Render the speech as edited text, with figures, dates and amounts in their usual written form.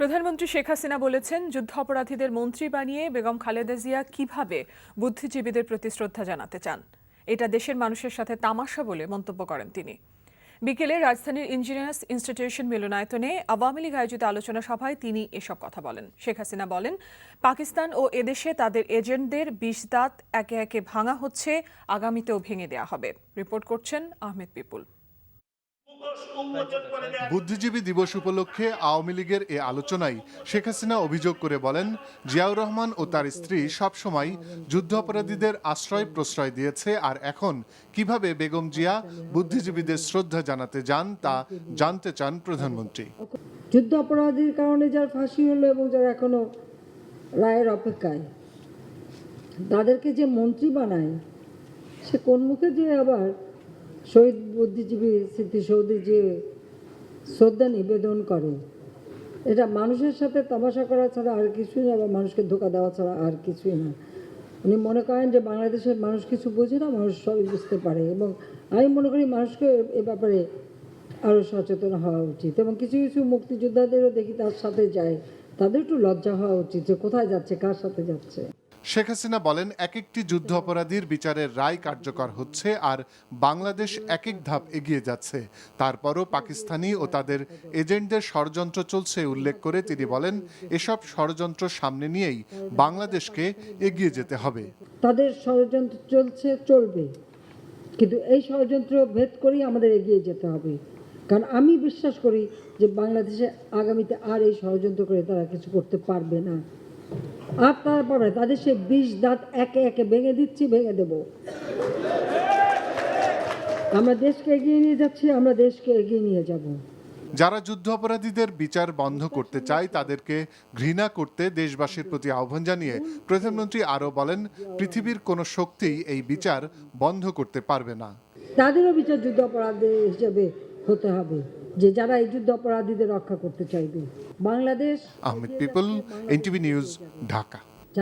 প্রধানমন্ত্রী শেখ হাসিনা বলেছেন, যুদ্ধাপরাধীদের মন্ত্রী বানিয়ে বেগম খালেদা জিয়া কিভাবে বুদ্ধিজীবীদের প্রতি শ্রদ্ধা জানাতে চান, এটা দেশের মানুষের সাথে তামাশা বলে মন্তব্য করেন তিনি। বিকেলে রাজধানীর ইঞ্জিনিয়ার্স ইনস্টিটিউশন মিলনায়তনে আওয়ামী লীগ আয়োজিত আলোচনা সভায় তিনি এসব কথা বলেন। শেখ হাসিনা বলেন, পাকিস্তান ও এদেশে তাদের এজেন্টদের ২০ দাঁত একে একে ভাঙা হচ্ছে, আগামীতেও ভেঙে দেয়া হবে। রিপোর্ট করছেন আহমেদ পিপুল। বুদ্ধিজীবী দিবস উপলক্ষে আওয়ামী লীগের এ আলোচনায় শেখ হাসিনা অভিযোগ করে বলেন, জিয়াউর রহমান ও তার স্ত্রী সবসময় যুদ্ধাপরাধীদের আশ্রয় প্রশ্রয় দিয়েছে, আর এখন কিভাবে বেগম জিয়া বুদ্ধিজীবীদের শ্রদ্ধা জানাতে যান তা জানতে চান প্রধানমন্ত্রী। যুদ্ধ অপরাধীর কারণে যার ফাঁসি হলো এবং যারা এখনো রায়ের অপেক্ষায়, তাদেরকে যে মন্ত্রী বানায়, সে কোন মুখে যে আবার শহীদ বুদ্ধিজীবী স্মৃতিসৌধে যে শ্রদ্ধা নিবেদন করে, এটা মানুষের সাথে তামাশা করা ছাড়া আর কিছুই না, বা মানুষকে ধোঁকা দেওয়া ছাড়া আর কিছুই না। উনি মনে করেন যে বাংলাদেশের মানুষ কিছু বোঝে না, মানুষ সবই বুঝতে পারে, এবং আমি মনে করি মানুষকে এ ব্যাপারে আরও সচেতন হওয়া উচিত। এবং কিছু কিছু মুক্তিযোদ্ধাদেরও দেখি তার সাথে যায়, তাদের একটু লজ্জা হওয়া উচিত যে কোথায় যাচ্ছে, কার সাথে যাচ্ছে। শেখ হাসিনা বলেন, এক একটি যুদ্ধ অপরাধীর বিচারের রায় কার্যকর হচ্ছে, আর বাংলাদেশ এক এক ধাপ এগিয়ে যাচ্ছে। তারপরও পাকিস্তানি ও তাদের এজেন্টদের ষড়যন্ত্র চলছে উল্লেখ করে তিনি বলেন, এসব ষড়যন্ত্র সামনে নিয়েই বাংলাদেশকে এগিয়ে যেতে হবে। তাদের ষড়যন্ত্র চলছে, চলবে, কিন্তু এই ষড়যন্ত্র ভেদ করেই আমাদের এগিয়ে যেতে হবে। কারণ আমি বিশ্বাস করি যে বাংলাদেশে আগামীতে আর এই ষড়যন্ত্র করে তারা কিছু করতে পারবে না। আর তারপরে তাদের সে ২০ দাঁত একে একে ভেঙে দিচ্ছি, ভেঙে দেব। আমরা দেশকে এগিয়ে নিয়ে যাচ্ছি, আমরা দেশকে এগিয়ে নিয়ে যাব। যারা যুদ্ধ অপরাধীদের বিচার বন্ধ করতে চায় তাদেরকে ঘৃণা করতে দেশবাসীর প্রতি আহ্বান জানিয়ে প্রধানমন্ত্রী আরও বলেন, পৃথিবীর কোনো শক্তিই এই বিচার বন্ধ করতে পারবে না। তাদেরও বিচার যুদ্ধ অপরাধী হিসেবে হতে হবে, যে যারা এই যুদ্ধ অপরাধীদের রক্ষা করতে চাইবে। Bangladesh. Ahmed people, NTV news, Dhaka.